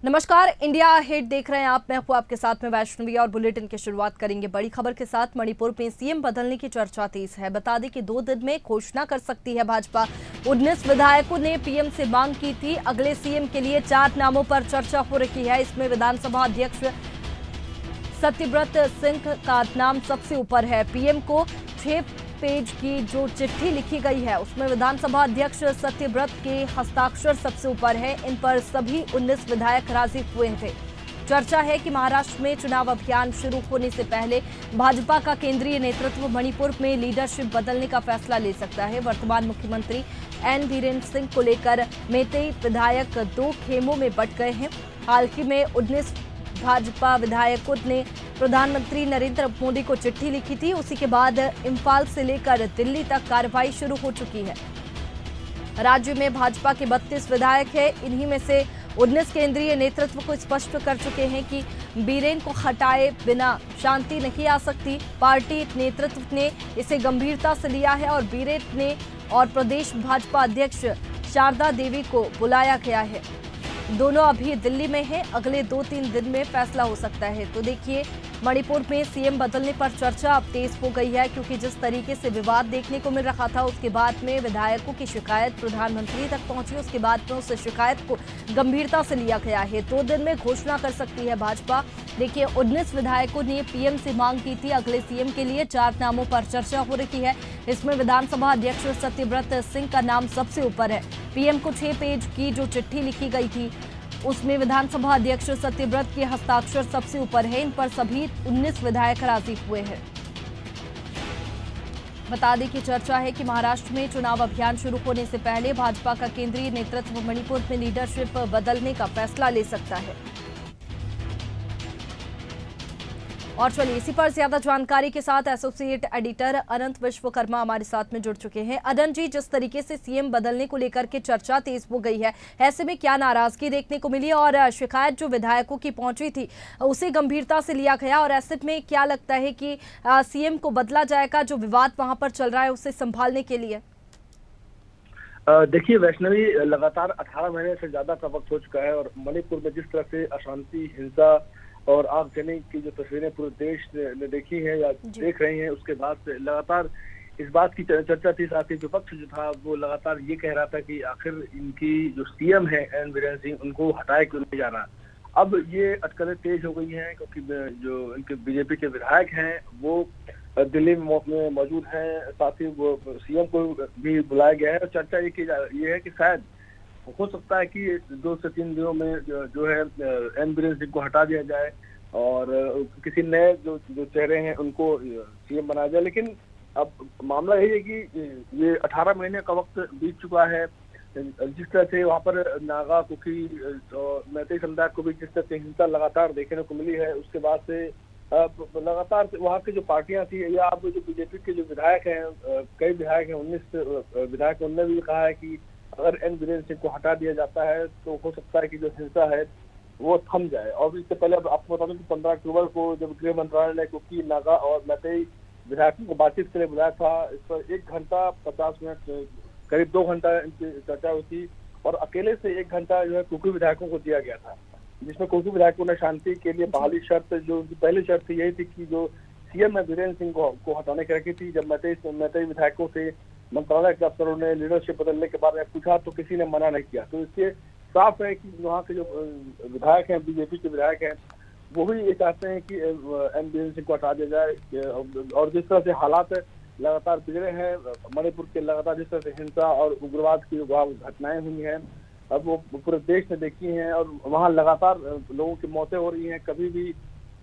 नमस्कार, India ahead देख रहे हैं आप। मैं हूं आपके साथ में वैष्णवी और बुलेटिन की शुरुआत करेंगे बड़ी खबर के साथ। मणिपुर में सीएम बदलने की चर्चा तेज है। बता दें कि 2 दिन में घोषणा कर सकती है भाजपा। 19 विधायकों ने पीएम से मांग की थी। अगले सीएम के लिए 4 नामों पर चर्चा हो रही है। इसमें विधानसभा अध्यक्ष सत्यव्रत सिंह का नाम सबसे ऊपर है। पीएम को 6 पेज की जो चिट्ठी लिखी गई है उसमें विधानसभा अध्यक्ष सत्यव्रत के हस्ताक्षर सबसे ऊपर है। इन पर सभी 19 विधायक राजी हुए थे। चर्चा है कि महाराष्ट्र में चुनाव अभियान शुरू होने से पहले भाजपा का केंद्रीय नेतृत्व मणिपुर में लीडरशिप बदलने का फैसला ले सकता है। वर्तमान मुख्यमंत्री एन बीरेन्द्र सिंह को लेकर मेतई विधायक 2 खेमों में बंट गए हैं। हाल ही में 19 भाजपा विधायकों ने प्रधानमंत्री नरेंद्र मोदी को चिट्ठी लिखी थी। उसी के बाद इंफाल से लेकर दिल्ली तक कार्रवाई शुरू हो चुकी है। राज्य में भाजपा के 32 विधायक हैं। इन्हीं में से 19 केंद्रीय नेतृत्व को स्पष्ट कर चुके हैं कि बीरेन को हटाए बिना शांति नहीं आ सकती। पार्टी नेतृत्व ने इसे गंभीरता से लिया है और बीरेन ने और प्रदेश भाजपा अध्यक्ष शारदा देवी को बुलाया गया है। दोनों अभी दिल्ली में हैं। अगले 2-3 दिन में फैसला हो सकता है। तो देखिए, मणिपुर में सीएम बदलने पर चर्चा अब तेज हो गई है, क्योंकि जिस तरीके से विवाद देखने को मिल रहा था उसके बाद में विधायकों की शिकायत प्रधानमंत्री तक पहुंची। उसके बाद में उस शिकायत को गंभीरता से लिया गया है। 2 दिन में घोषणा कर सकती है भाजपा। देखिए, 19 विधायकों ने पीएम से मांग की थी। अगले सीएम के लिए 4 नामों पर चर्चा हो रही है। इसमें विधानसभा अध्यक्ष सत्यव्रत सिंह का नाम सबसे ऊपर है। पीएम को 6 पेज की जो चिट्ठी लिखी गई थी उसमें विधानसभा अध्यक्ष सत्यव्रत के हस्ताक्षर सबसे ऊपर है। इन पर सभी 19 विधायक राजी हुए हैं। बता दें कि चर्चा है कि महाराष्ट्र में चुनाव अभियान शुरू होने से पहले भाजपा का केंद्रीय नेतृत्व मणिपुर में लीडरशिप बदलने का फैसला ले सकता है। और चलिए, इसी पर ज्यादा जानकारी के साथ एसोसिएट एडिटर अनंत विश्वकर्मा हमारे साथ में जुड़ चुके हैं। अनंत जी, जिस तरीके से सीएम बदलने को लेकर के चर्चा तेज हो गई है, ऐसे में क्या नाराजगी देखने को मिली और शिकायत जो विधायकों की पहुंची थी उसे गंभीरता से लिया गया, और ऐसे में क्या लगता है कि सीएम को बदला जाएगा जो विवाद वहां पर चल रहा है उसे संभालने के लिए? देखिए वैष्णवी, लगातार 18 महीने से ज्यादा का वक्त हो चुका है और मणिपुर में जिस तरह से अशांति, हिंसा और आगजनी की जो तस्वीरें पूरे देश ने देखी है या देख रहे हैं, उसके बाद से लगातार इस बात की चर्चा थी। साथ ही विपक्ष जो था वो लगातार ये कह रहा था कि आखिर इनकी जो सीएम है एन बीरेन्द्र सिंह, उनको हटाए क्यों नहीं जाना। अब ये अटकलें तेज हो गई हैं क्योंकि जो इनके बीजेपी के विधायक हैं वो दिल्ली में मौजूद हैं। साथ ही वो सीएम को भी बुलाया गया है और चर्चा ये है कि शायद हो सकता है कि 2 से 3 दिनों में जो है एन बीरेन्द्र सिंह को हटा दिया जाए और किसी नए जो चेहरे हैं उनको सीएम बनाया जाए। लेकिन अब मामला यही है कि ये 18 महीने का वक्त बीत चुका है। जिस तरह से वहाँ पर नागा, कुकी और मैतेई समुदाय को भी जिस तरह से हिंसा लगातार देखने को मिली है, उसके बाद से लगातार वहाँ की जो पार्टियां थी या अब जो बीजेपी के जो विधायक हैं, कई विधायक हैं, 19 विधायक, उन्होंने भी कहा है कि अगर एन बीरेन्द्र सिंह को हटा दिया जाता है तो हो सकता है कि जो हिंसा है वो थम जाए। और इससे पहले आपको बता दूं कि 15 अक्टूबर को जब गृह मंत्रालय ने कुकी, नागा और मैतेई विधायकों को बातचीत के लिए बुलाया था, इस पर 1 घंटा 50 मिनट, करीब 2 घंटा इनकी चर्चा हुई थी और अकेले से 1 घंटा जो है कुकी विधायकों को दिया गया था, जिसमें कुकी विधायकों ने शांति के लिए बहाली शर्त, जो उनकी पहली शर्त थी, यही थी कि जो सीएम है बीरेन्द्र सिंह को हटाने की रखी थी। जब मैतेई विधायकों से मंत्रालय के अफसरों ने लीडरशिप बदलने के बारे में पूछा तो किसी ने मना नहीं किया। तो इससे साफ है कि वहाँ के जो विधायक हैं, बीजेपी के विधायक हैं, वो भी ये चाहते हैं कि एन बीरेन्द्र सिंह को हटा दिया जाए। और जिस तरह से हालात लगातार बिगड़े हैं मणिपुर के, लगातार जिस तरह से हिंसा और उग्रवाद की घटनाएं हुई हैं, अब वो पूरे देश ने देखी हैं और वहाँ लगातार लोगों की मौतें हो रही हैं। कभी भी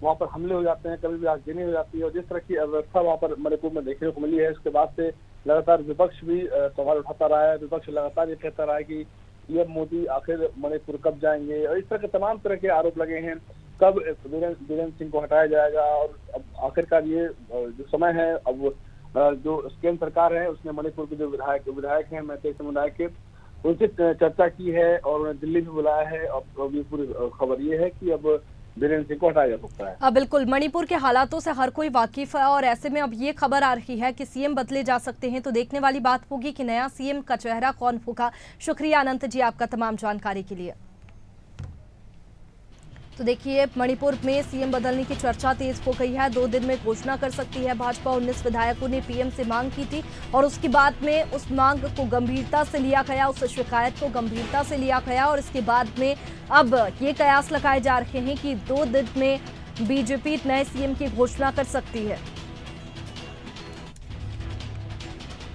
वहाँ पर हमले हो जाते हैं, कभी भी आगजनी हो जाती है और जिस तरह की अव्यवस्था वहाँ पर मणिपुर में देखने को मिली है, उसके बाद से लगातार विपक्ष भी सवाल उठाता रहा है। विपक्ष लगातार ये कहता रहा है कि पीएम मोदी आखिर मणिपुर कब जाएंगे, और इस तरह के तमाम तरह के आरोप लगे हैं, कब बीरेन्द्र सिंह को हटाया जाएगा। और अब आखिरकार ये जो समय है, अब जो केंद्र सरकार है उसने मणिपुर के जो विधायक हैं मैतेई समुदाय के, उनसे चर्चा की है और उन्हें दिल्ली भी बुलाया है। अब ये पूरी खबर ये है कि अब बीरेन्द्र सिंह को हटाया जा सकता है। बिल्कुल, मणिपुर के हालातों से हर कोई वाकिफ है और ऐसे में अब ये खबर आ रही है कि सीएम बदले जा सकते हैं, तो देखने वाली बात होगी कि नया सीएम का चेहरा कौन होगा। शुक्रिया अनंत जी आपका तमाम जानकारी के लिए। तो देखिए, मणिपुर में सीएम बदलने की चर्चा तेज हो गई है। 2 दिन में घोषणा कर सकती है भाजपा। 19 विधायकों ने पीएम से मांग की थी और उसके बाद में उस मांग को गंभीरता से लिया गया, उस शिकायत को गंभीरता से लिया गया और इसके बाद में अब ये कयास लगाए जा रहे हैं कि 2 दिन में बीजेपी नए सीएम की घोषणा कर सकती है।